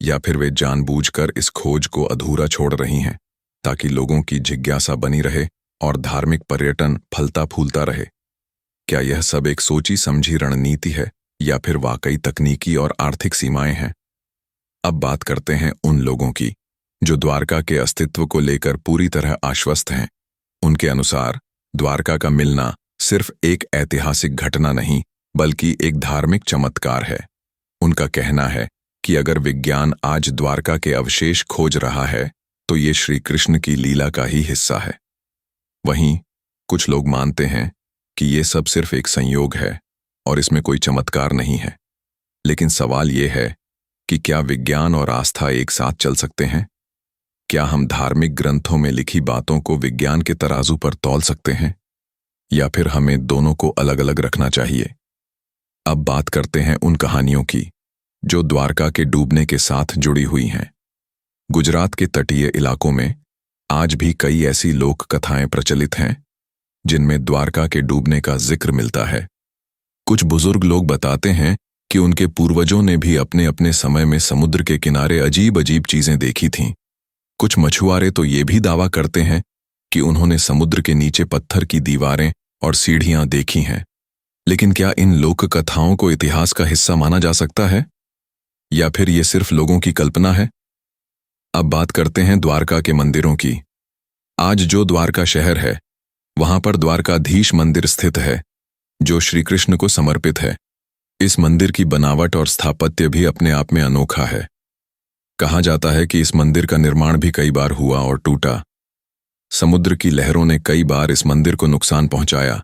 या फिर वे जानबूझकर इस खोज को अधूरा छोड़ रही हैं ताकि लोगों की जिज्ञासा बनी रहे और धार्मिक पर्यटन फलता फूलता रहे? क्या यह सब एक सोची समझी रणनीति है या फिर वाकई तकनीकी और आर्थिक सीमाएं हैं? अब बात करते हैं उन लोगों की जो द्वारका के अस्तित्व को लेकर पूरी तरह आश्वस्त हैं। उनके अनुसार द्वारका का मिलना सिर्फ एक ऐतिहासिक घटना नहीं बल्कि एक धार्मिक चमत्कार है। उनका कहना है कि अगर विज्ञान आज द्वारका के अवशेष खोज रहा है तो ये श्री कृष्ण की लीला का ही हिस्सा है। वहीं कुछ लोग मानते हैं कि ये सब सिर्फ एक संयोग है और इसमें कोई चमत्कार नहीं है। लेकिन सवाल ये है कि क्या विज्ञान और आस्था एक साथ चल सकते हैं? क्या हम धार्मिक ग्रंथों में लिखी बातों को विज्ञान के तराजू पर तौल सकते हैं, या फिर हमें दोनों को अलग अलग रखना चाहिए? अब बात करते हैं उन कहानियों की जो द्वारका के डूबने के साथ जुड़ी हुई हैं। गुजरात के तटीय इलाकों में आज भी कई ऐसी लोक कथाएं प्रचलित हैं जिनमें द्वारका के डूबने का जिक्र मिलता है। कुछ बुजुर्ग लोग बताते हैं कि उनके पूर्वजों ने भी अपने अपने समय में समुद्र के किनारे अजीब अजीब चीजें देखी थीं। कुछ मछुआरे तो ये भी दावा करते हैं कि उन्होंने समुद्र के नीचे पत्थर की दीवारें और सीढ़ियां देखी हैं। लेकिन क्या इन लोक कथाओं को इतिहास का हिस्सा माना जा सकता है, या फिर ये सिर्फ लोगों की कल्पना है? अब बात करते हैं द्वारका के मंदिरों की आज जो द्वारका शहर है, वहां पर द्वारकाधीश मंदिर स्थित है, जो श्री कृष्ण को समर्पित है। इस मंदिर की बनावट और स्थापत्य भी अपने आप में अनोखा है। कहा जाता है कि इस मंदिर का निर्माण भी कई बार हुआ और टूटा। समुद्र की लहरों ने कई बार इस मंदिर को नुकसान पहुंचाया,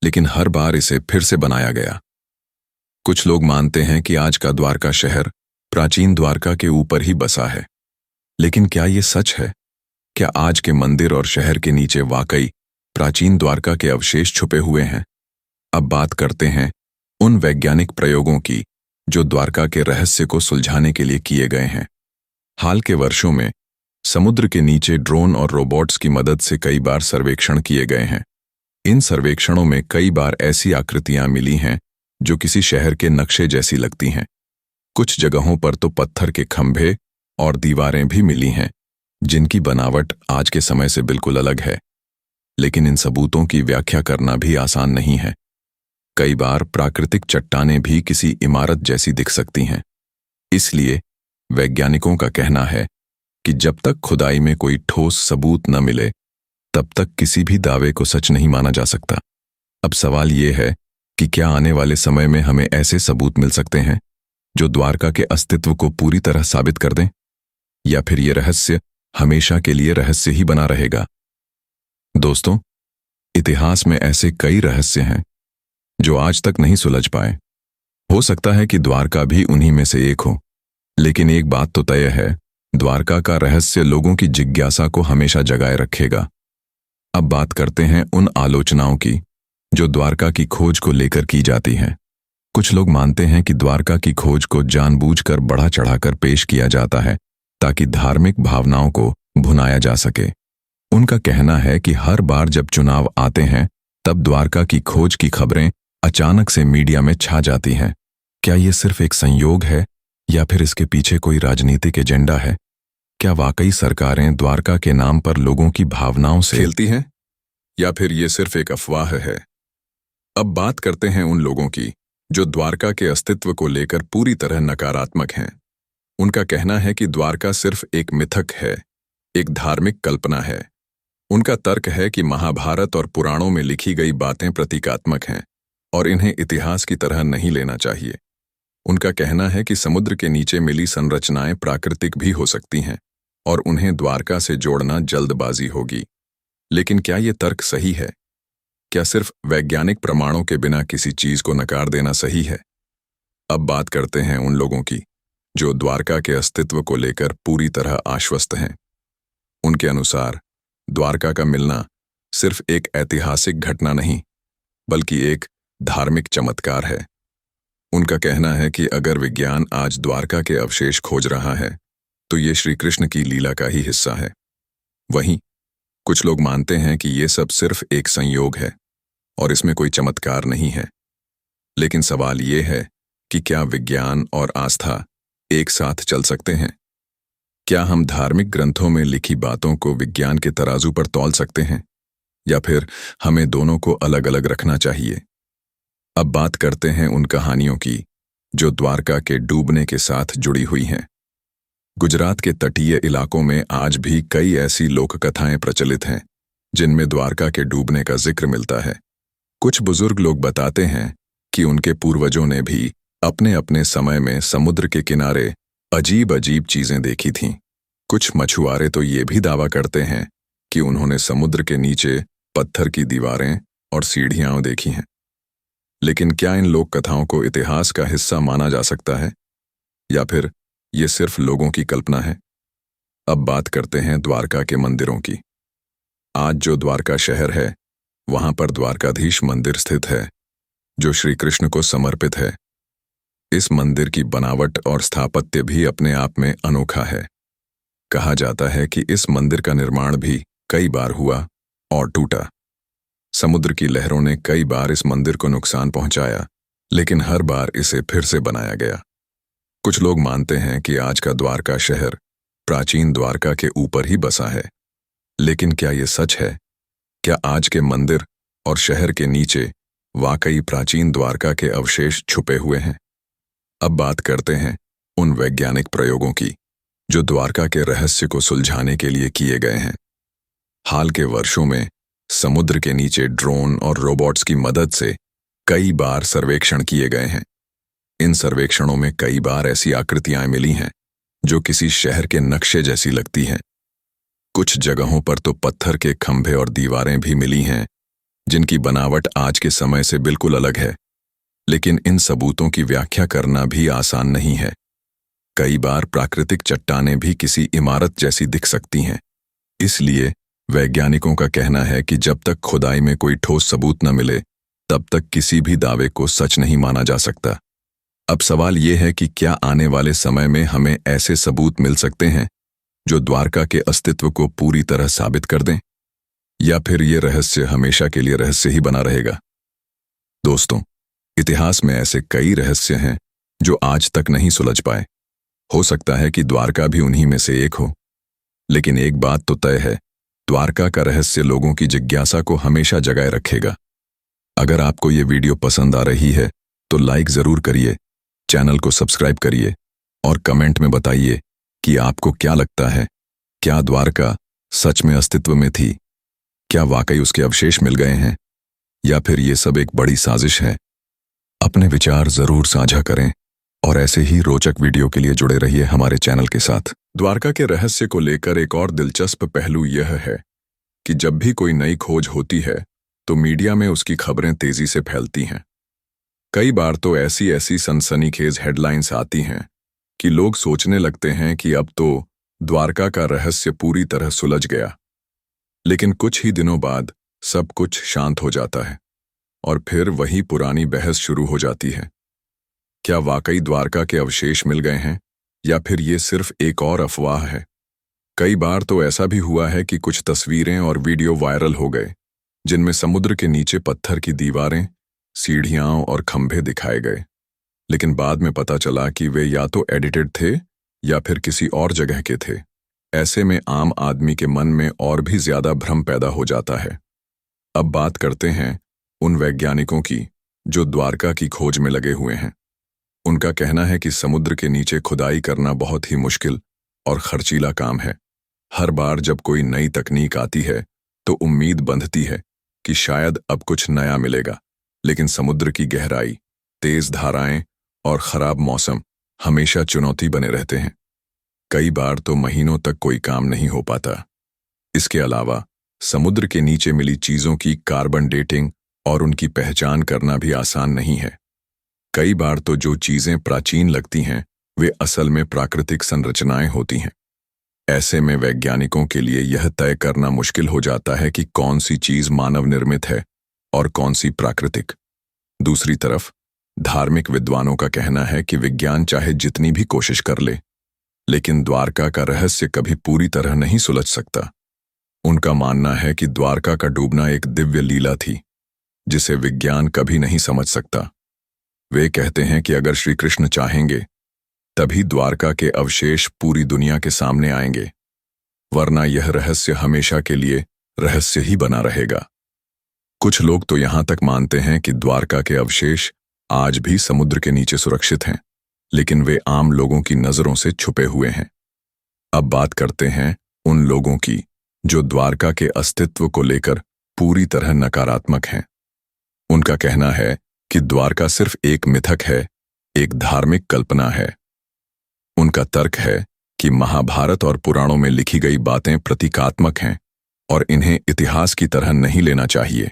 लेकिन हर बार इसे फिर से बनाया गया। कुछ लोग मानते हैं कि आज का द्वारका शहर प्राचीन द्वारका के ऊपर ही बसा है। लेकिन क्या ये सच है? क्या आज के मंदिर और शहर के नीचे वाकई प्राचीन द्वारका के अवशेष छुपे हुए हैं? अब बात करते हैं उन वैज्ञानिक प्रयोगों की जो द्वारका के रहस्य को सुलझाने के लिए किए गए हैं। हाल के वर्षों में समुद्र के नीचे ड्रोन और रोबोट्स की मदद से कई बार सर्वेक्षण किए गए हैं। इन सर्वेक्षणों में कई बार ऐसी आकृतियां मिली हैं जो किसी शहर के नक्शे जैसी लगती हैं। कुछ जगहों पर तो पत्थर के खंभे और दीवारें भी मिली हैं, जिनकी बनावट आज के समय से बिल्कुल अलग है। लेकिन इन सबूतों की व्याख्या करना भी आसान नहीं है। कई बार प्राकृतिक चट्टानें भी किसी इमारत जैसी दिख सकती हैं। इसलिए वैज्ञानिकों का कहना है कि जब तक खुदाई में कोई ठोस सबूत न मिले, तब तक किसी भी दावे को सच नहीं माना जा सकता। अब सवाल ये है कि क्या आने वाले समय में हमें ऐसे सबूत मिल सकते हैं जो द्वारका के अस्तित्व को पूरी तरह साबित कर दें, या फिर ये रहस्य हमेशा के लिए रहस्य ही बना रहेगा? दोस्तों, इतिहास में ऐसे कई रहस्य हैं जो आज तक नहीं सुलझ पाए। हो सकता है कि द्वारका भी उन्हीं में से एक हो, लेकिन एक बात तो तय है, द्वारका का रहस्य लोगों की जिज्ञासा को हमेशा जगाए रखेगा। अब बात करते हैं उन आलोचनाओं की जो द्वारका की खोज को लेकर की जाती हैं। कुछ लोग मानते हैं कि द्वारका की खोज को जानबूझकर बढ़ा चढ़ाकर पेश किया जाता है ताकि धार्मिक भावनाओं को भुनाया जा सके। उनका कहना है कि हर बार जब चुनाव आते हैं, तब द्वारका की खोज की खबरें अचानक से मीडिया में छा जाती हैं। क्या ये सिर्फ एक संयोग है, या फिर इसके पीछे कोई राजनीतिक एजेंडा है? क्या वाकई सरकारें द्वारका के नाम पर लोगों की भावनाओं से खेलती हैं, या फिर ये सिर्फ एक अफवाह है? अब बात करते हैं उन लोगों की जो द्वारका के अस्तित्व को लेकर पूरी तरह नकारात्मक हैं। उनका कहना है कि द्वारका सिर्फ एक मिथक है, एक धार्मिक कल्पना है। उनका तर्क है कि महाभारत और पुराणों में लिखी गई बातें प्रतीकात्मक हैं और इन्हें इतिहास की तरह नहीं लेना चाहिए। उनका कहना है कि समुद्र के नीचे मिली संरचनाएं प्राकृतिक भी हो सकती हैं और उन्हें द्वारका से जोड़ना जल्दबाजी होगी। लेकिन क्या ये तर्क सही है? क्या सिर्फ वैज्ञानिक प्रमाणों के बिना किसी चीज को नकार देना सही है? अब बात करते हैं उन लोगों की जो द्वारका के अस्तित्व को लेकर पूरी तरह आश्वस्त हैं। उनके अनुसार द्वारका का मिलना सिर्फ एक ऐतिहासिक घटना नहीं, बल्कि एक धार्मिक चमत्कार है। उनका कहना है कि अगर विज्ञान आज द्वारका के अवशेष खोज रहा है, तो ये श्री कृष्ण की लीला का ही हिस्सा है। वहीं कुछ लोग मानते हैं कि ये सब सिर्फ एक संयोग है और इसमें कोई चमत्कार नहीं है। लेकिन सवाल ये है कि क्या विज्ञान और आस्था एक साथ चल सकते हैं? क्या हम धार्मिक ग्रंथों में लिखी बातों को विज्ञान के तराजू पर तौल सकते हैं, या फिर हमें दोनों को अलग अलग रखना चाहिए? अब बात करते हैं उन कहानियों की जो द्वारका के डूबने के साथ जुड़ी हुई हैं। गुजरात के तटीय इलाकों में आज भी कई ऐसी लोक कथाएं प्रचलित हैं जिनमें द्वारका के डूबने का जिक्र मिलता है। कुछ बुजुर्ग लोग बताते हैं कि उनके पूर्वजों ने भी अपने अपने समय में समुद्र के किनारे अजीब अजीब चीजें देखी थीं। कुछ मछुआरे तो ये भी दावा करते हैं कि उन्होंने समुद्र के नीचे पत्थर की दीवारें और सीढ़ियां देखी हैं। लेकिन क्या इन लोक कथाओं को इतिहास का हिस्सा माना जा सकता है, या फिर ये सिर्फ लोगों की कल्पना है? अब बात करते हैं द्वारका के मंदिरों की। आज जो द्वारका शहर है, वहां पर द्वारकाधीश मंदिर स्थित है जो श्री कृष्ण को समर्पित है। इस मंदिर की बनावट और स्थापत्य भी अपने आप में अनोखा है। कहा जाता है कि इस मंदिर का निर्माण भी कई बार हुआ और टूटा। समुद्र की लहरों ने कई बार इस मंदिर को नुकसान पहुंचाया, लेकिन हर बार इसे फिर से बनाया गया। कुछ लोग मानते हैं कि आज का द्वारका शहर प्राचीन द्वारका के ऊपर ही बसा है। लेकिन क्या ये सच है? क्या आज के मंदिर और शहर के नीचे वाकई प्राचीन द्वारका के अवशेष छुपे हुए हैं? अब बात करते हैं उन वैज्ञानिक प्रयोगों की जो द्वारका के रहस्य को सुलझाने के लिए किए गए हैं। हाल के वर्षों में समुद्र के नीचे ड्रोन और रोबोट्स की मदद से कई बार सर्वेक्षण किए गए हैं। इन सर्वेक्षणों में कई बार ऐसी आकृतियां मिली हैं जो किसी शहर के नक्शे जैसी लगती हैं। कुछ जगहों पर तो पत्थर के खंभे और दीवारें भी मिली हैं जिनकी बनावट आज के समय से बिल्कुल अलग है। लेकिन इन सबूतों की व्याख्या करना भी आसान नहीं है। कई बार प्राकृतिक चट्टानें भी किसी इमारत जैसी दिख सकती हैं। इसलिए वैज्ञानिकों का कहना है कि जब तक खुदाई में कोई ठोस सबूत न मिले तब तक किसी भी दावे को सच नहीं माना जा सकता। अब सवाल यह है कि क्या आने वाले समय में हमें ऐसे सबूत मिल सकते हैं जो द्वारका के अस्तित्व को पूरी तरह साबित कर दें, या फिर ये रहस्य हमेशा के लिए रहस्य ही बना रहेगा। दोस्तों, इतिहास में ऐसे कई रहस्य हैं जो आज तक नहीं सुलझ पाए। हो सकता है कि द्वारका भी उन्हीं में से एक हो। लेकिन एक बात तो तय है, द्वारका का रहस्य लोगों की जिज्ञासा को हमेशा जगाए रखेगा। अगर आपको ये वीडियो पसंद आ रही है तो लाइक जरूर करिए, चैनल को सब्सक्राइब करिए और कमेंट में बताइए कि आपको क्या लगता है, क्या द्वारका सच में अस्तित्व में थी? क्या वाकई उसके अवशेष मिल गए हैं, या फिर ये सब एक बड़ी साजिश है? अपने विचार जरूर साझा करें और ऐसे ही रोचक वीडियो के लिए जुड़े रहिए हमारे चैनल के साथ। द्वारका के रहस्य को लेकर एक और दिलचस्प पहलू यह है कि जब भी कोई नई खोज होती है तो मीडिया में उसकी खबरें तेजी से फैलती हैं। कई बार तो ऐसी सनसनीखेज हेडलाइंस आती हैं कि लोग सोचने लगते हैं कि अब तो द्वारका का रहस्य पूरी तरह सुलझ गया। लेकिन कुछ ही दिनों बाद सब कुछ शांत हो जाता है और फिर वही पुरानी बहस शुरू हो जाती है। क्या वाकई द्वारका के अवशेष मिल गए हैं, या फिर ये सिर्फ एक और अफवाह है? कई बार तो ऐसा भी हुआ है कि कुछ तस्वीरें और वीडियो वायरल हो गए जिनमें समुद्र के नीचे पत्थर की दीवारें, सीढ़ियां और खंभे दिखाए गए। लेकिन बाद में पता चला कि वे या तो एडिटेड थे या फिर किसी और जगह के थे। ऐसे में आम आदमी के मन में और भी ज्यादा भ्रम पैदा हो जाता है। अब बात करते हैं उन वैज्ञानिकों की जो द्वारका की खोज में लगे हुए हैं। उनका कहना है कि समुद्र के नीचे खुदाई करना बहुत ही मुश्किल और खर्चीला काम है। हर बार जब कोई नई तकनीक आती है तो उम्मीद बंधती है कि शायद अब कुछ नया मिलेगा, लेकिन समुद्र की गहराई, तेज धाराएं और खराब मौसम हमेशा चुनौती बने रहते हैं। कई बार तो महीनों तक कोई काम नहीं हो पाता। इसके अलावा समुद्र के नीचे मिली चीजों की कार्बन डेटिंग और उनकी पहचान करना भी आसान नहीं है। कई बार तो जो चीजें प्राचीन लगती हैं वे असल में प्राकृतिक संरचनाएं होती हैं। ऐसे में वैज्ञानिकों के लिए यह तय करना मुश्किल हो जाता है कि कौन सी चीज मानव निर्मित है और कौन सी प्राकृतिक। दूसरी तरफ धार्मिक विद्वानों का कहना है कि विज्ञान चाहे जितनी भी कोशिश कर ले, लेकिन द्वारका का रहस्य कभी पूरी तरह नहीं सुलझ सकता। उनका मानना है कि द्वारका का डूबना एक दिव्य लीला थी जिसे विज्ञान कभी नहीं समझ सकता। वे कहते हैं कि अगर श्री कृष्ण चाहेंगे तभी द्वारका के अवशेष पूरी दुनिया के सामने आएंगे, वरना यह रहस्य हमेशा के लिए रहस्य ही बना रहेगा। कुछ लोग तो यहां तक मानते हैं कि द्वारका के अवशेष आज भी समुद्र के नीचे सुरक्षित हैं, लेकिन वे आम लोगों की नजरों से छुपे हुए हैं। अब बात करते हैं उन लोगों की जो द्वारका के अस्तित्व को लेकर पूरी तरह नकारात्मक हैं। उनका कहना है कि द्वारका सिर्फ एक मिथक है, एक धार्मिक कल्पना है। उनका तर्क है कि महाभारत और पुराणों में लिखी गई बातें प्रतीकात्मक हैं और इन्हें इतिहास की तरह नहीं लेना चाहिए।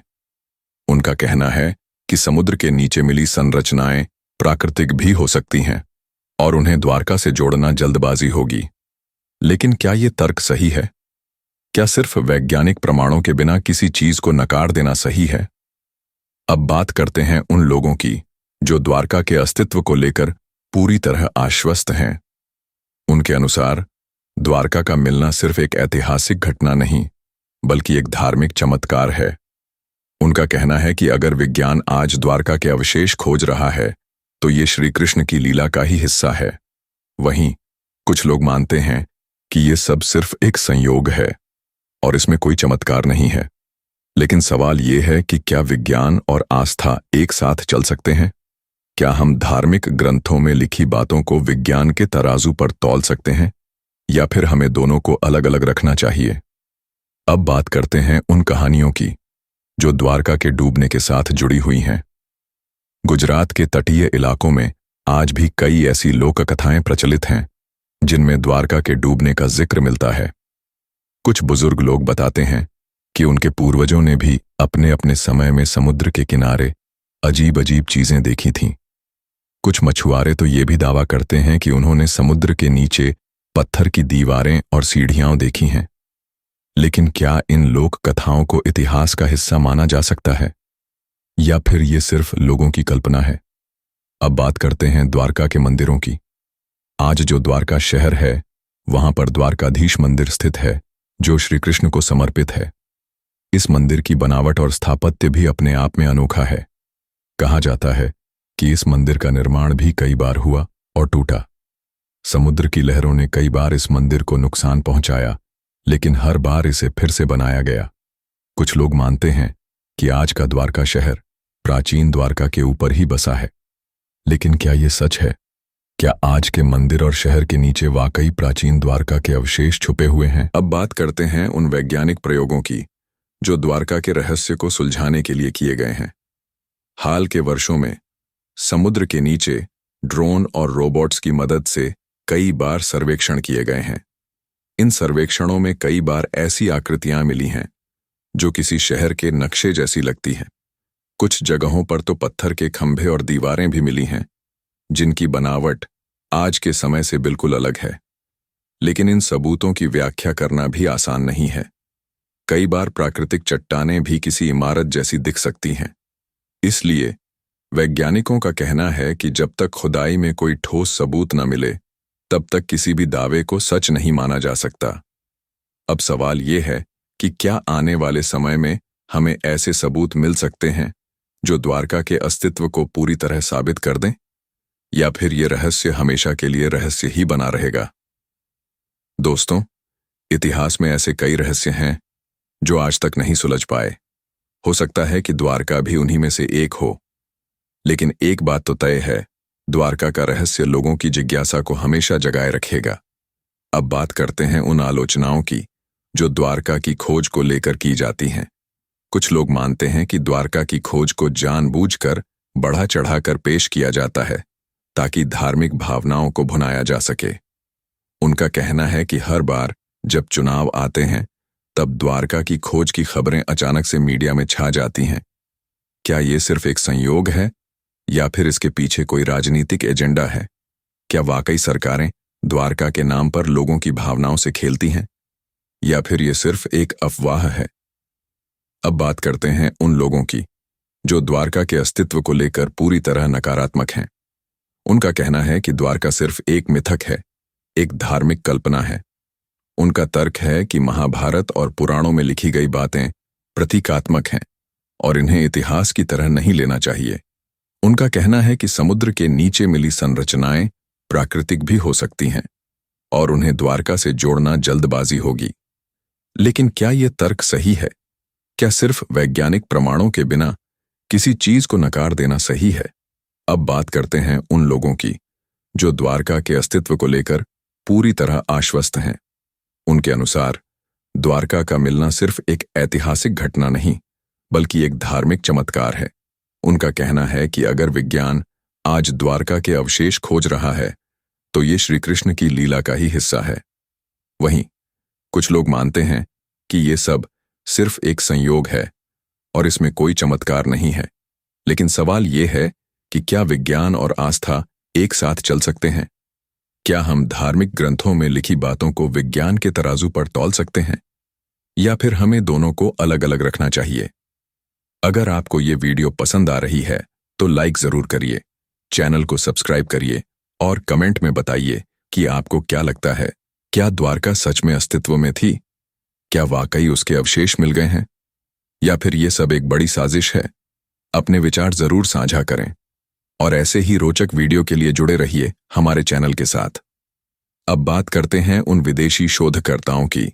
उनका कहना है कि समुद्र के नीचे मिली संरचनाएं प्राकृतिक भी हो सकती हैं और उन्हें द्वारका से जोड़ना जल्दबाजी होगी। लेकिन क्या ये तर्क सही है? क्या सिर्फ वैज्ञानिक प्रमाणों के बिना किसी चीज को नकार देना सही है? अब बात करते हैं उन लोगों की जो द्वारका के अस्तित्व को लेकर पूरी तरह आश्वस्त हैं। उनके अनुसार द्वारका का मिलना सिर्फ एक ऐतिहासिक घटना नहीं, बल्कि एक धार्मिक चमत्कार है। उनका कहना है कि अगर विज्ञान आज द्वारका के अवशेष खोज रहा है तो ये श्री कृष्ण की लीला का ही हिस्सा है। वहीं कुछ लोग मानते हैं कि ये सब सिर्फ एक संयोग है और इसमें कोई चमत्कार नहीं है। लेकिन सवाल ये है कि क्या विज्ञान और आस्था एक साथ चल सकते हैं? क्या हम धार्मिक ग्रंथों में लिखी बातों को विज्ञान के तराजू पर तौल सकते हैं, या फिर हमें दोनों को अलग अलग रखना चाहिए? अब बात करते हैं उन कहानियों की जो द्वारका के डूबने के साथ जुड़ी हुई हैं। गुजरात के तटीय इलाकों में आज भी कई ऐसी लोक कथाएं प्रचलित हैं जिनमें द्वारका के डूबने का जिक्र मिलता है। कुछ बुजुर्ग लोग बताते हैं कि उनके पूर्वजों ने भी अपने अपने समय में समुद्र के किनारे अजीब अजीब चीजें देखी थीं। कुछ मछुआरे तो ये भी दावा करते हैं कि उन्होंने समुद्र के नीचे पत्थर की दीवारें और सीढ़ियां देखी हैं। लेकिन क्या इन लोक कथाओं को इतिहास का हिस्सा माना जा सकता है या फिर ये सिर्फ लोगों की कल्पना है? अब बात करते हैं द्वारका के मंदिरों की। आज जो द्वारका शहर है वहां पर द्वारकाधीश मंदिर स्थित है जो श्री कृष्ण को समर्पित है। इस मंदिर की बनावट और स्थापत्य भी अपने आप में अनोखा है। कहा जाता है कि इस मंदिर का निर्माण भी कई बार हुआ और टूटा। समुद्र की लहरों ने कई बार इस मंदिर को नुकसान पहुंचाया, लेकिन हर बार इसे फिर से बनाया गया। कुछ लोग मानते हैं कि आज का द्वारका शहर प्राचीन द्वारका के ऊपर ही बसा है। लेकिन क्या ये सच है? क्या आज के मंदिर और शहर के नीचे वाकई प्राचीन द्वारका के अवशेष छुपे हुए हैं? अब बात करते हैं उन वैज्ञानिक प्रयोगों की जो द्वारका के रहस्य को सुलझाने के लिए किए गए हैं। हाल के वर्षों में समुद्र के नीचे ड्रोन और रोबोट्स की मदद से कई बार सर्वेक्षण किए गए हैं। इन सर्वेक्षणों में कई बार ऐसी आकृतियां मिली हैं जो किसी शहर के नक्शे जैसी लगती हैं। कुछ जगहों पर तो पत्थर के खंभे और दीवारें भी मिली हैं जिनकी बनावट आज के समय से बिल्कुल अलग है। लेकिन इन सबूतों की व्याख्या करना भी आसान नहीं है। कई बार प्राकृतिक चट्टानें भी किसी इमारत जैसी दिख सकती हैं। इसलिए वैज्ञानिकों का कहना है कि जब तक खुदाई में कोई ठोस सबूत न मिले तब तक किसी भी दावे को सच नहीं माना जा सकता। अब सवाल ये है कि क्या आने वाले समय में हमें ऐसे सबूत मिल सकते हैं जो द्वारका के अस्तित्व को पूरी तरह साबित कर दें, या फिर ये रहस्य हमेशा के लिए रहस्य ही बना रहेगा? दोस्तों, इतिहास में ऐसे कई रहस्य हैं जो आज तक नहीं सुलझ पाए। हो सकता है कि द्वारका भी उन्हीं में से एक हो। लेकिन एक बात तो तय है, द्वारका का रहस्य लोगों की जिज्ञासा को हमेशा जगाए रखेगा। अब बात करते हैं उन आलोचनाओं की जो द्वारका की खोज को लेकर की जाती हैं। कुछ लोग मानते हैं कि द्वारका की खोज को जानबूझकर बढ़ा चढ़ाकर पेश किया जाता है ताकि धार्मिक भावनाओं को भुनाया जा सके। उनका कहना है कि हर बार जब चुनाव आते हैं तब द्वारका की खोज की खबरें अचानक से मीडिया में छा जाती हैं। क्या ये सिर्फ एक संयोग है या फिर इसके पीछे कोई राजनीतिक एजेंडा है? क्या वाकई सरकारें द्वारका के नाम पर लोगों की भावनाओं से खेलती हैं, या फिर ये सिर्फ एक अफवाह है? अब बात करते हैं उन लोगों की जो द्वारका के अस्तित्व को लेकर पूरी तरह नकारात्मक हैं। उनका कहना है कि द्वारका सिर्फ एक मिथक है, एक धार्मिक कल्पना है। उनका तर्क है कि महाभारत और पुराणों में लिखी गई बातें प्रतीकात्मक हैं और इन्हें इतिहास की तरह नहीं लेना चाहिए। उनका कहना है कि समुद्र के नीचे मिली संरचनाएं प्राकृतिक भी हो सकती हैं और उन्हें द्वारका से जोड़ना जल्दबाजी होगी। लेकिन क्या यह तर्क सही है? क्या सिर्फ वैज्ञानिक प्रमाणों के बिना किसी चीज को नकार देना सही है? अब बात करते हैं उन लोगों की जो द्वारका के अस्तित्व को लेकर पूरी तरह आश्वस्त हैं। उनके अनुसार द्वारका का मिलना सिर्फ एक ऐतिहासिक घटना नहीं बल्कि एक धार्मिक चमत्कार है। उनका कहना है कि अगर विज्ञान आज द्वारका के अवशेष खोज रहा है तो ये श्री कृष्ण की लीला का ही हिस्सा है। वहीं कुछ लोग मानते हैं कि ये सब सिर्फ एक संयोग है और इसमें कोई चमत्कार नहीं है। लेकिन सवाल ये है कि क्या विज्ञान और आस्था एक साथ चल सकते हैं? क्या हम धार्मिक ग्रंथों में लिखी बातों को विज्ञान के तराजू पर तौल सकते हैं, या फिर हमें दोनों को अलग अलग रखना चाहिए? अगर आपको ये वीडियो पसंद आ रही है तो लाइक जरूर करिए, चैनल को सब्सक्राइब करिए और कमेंट में बताइए कि आपको क्या लगता है, क्या द्वारका सच में अस्तित्व में थी? क्या वाकई उसके अवशेष मिल गए हैं, या फिर ये सब एक बड़ी साजिश है? अपने विचार जरूर साझा करें और ऐसे ही रोचक वीडियो के लिए जुड़े रहिए हमारे चैनल के साथ। अब बात करते हैं उन विदेशी शोधकर्ताओं की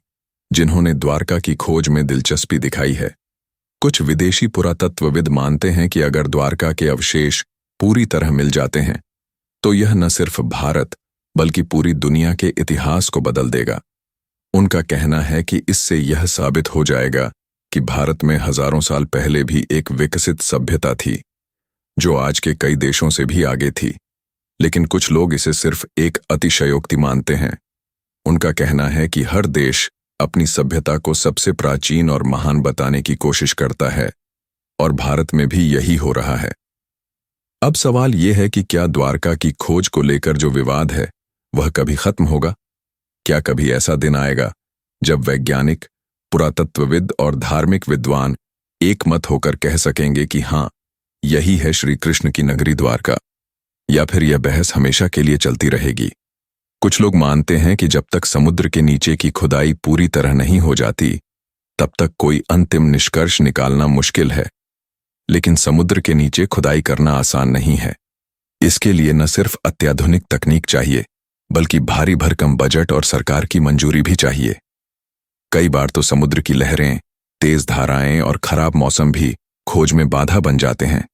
जिन्होंने द्वारका की खोज में दिलचस्पी दिखाई है। कुछ विदेशी पुरातत्वविद मानते हैं कि अगर द्वारका के अवशेष पूरी तरह मिल जाते हैं तो यह न सिर्फ भारत बल्कि पूरी दुनिया के इतिहास को बदल देगा। उनका कहना है कि इससे यह साबित हो जाएगा कि भारत में हजारों साल पहले भी एक विकसित सभ्यता थी जो आज के कई देशों से भी आगे थी। लेकिन कुछ लोग इसे सिर्फ एक अतिशयोक्ति मानते हैं। उनका कहना है कि हर देश अपनी सभ्यता को सबसे प्राचीन और महान बताने की कोशिश करता है और भारत में भी यही हो रहा है। अब सवाल यह है कि क्या द्वारका की खोज को लेकर जो विवाद है वह कभी खत्म होगा? क्या कभी ऐसा दिन आएगा जब वैज्ञानिक, पुरातत्वविद और धार्मिक विद्वान एक मत होकर कह सकेंगे कि हाँ, यही है श्री कृष्ण की नगरी द्वारका? या फिर यह बहस हमेशा के लिए चलती रहेगी? कुछ लोग मानते हैं कि जब तक समुद्र के नीचे की खुदाई पूरी तरह नहीं हो जाती तब तक कोई अंतिम निष्कर्ष निकालना मुश्किल है। लेकिन समुद्र के नीचे खुदाई करना आसान नहीं है। इसके लिए न सिर्फ अत्याधुनिक तकनीक चाहिए बल्कि भारी भरकम बजट और सरकार की मंजूरी भी चाहिए। कई बार तो समुद्र की लहरें, तेज धाराएं और खराब मौसम भी खोज में बाधा बन जाते हैं।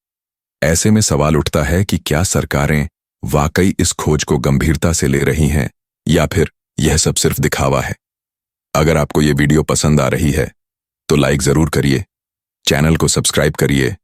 ऐसे में सवाल उठता है कि क्या सरकारें वाकई इस खोज को गंभीरता से ले रही हैं या फिर यह सब सिर्फ दिखावा है? अगर आपको ये वीडियो पसंद आ रही है तो लाइक जरूर करिए, चैनल को सब्सक्राइब करिए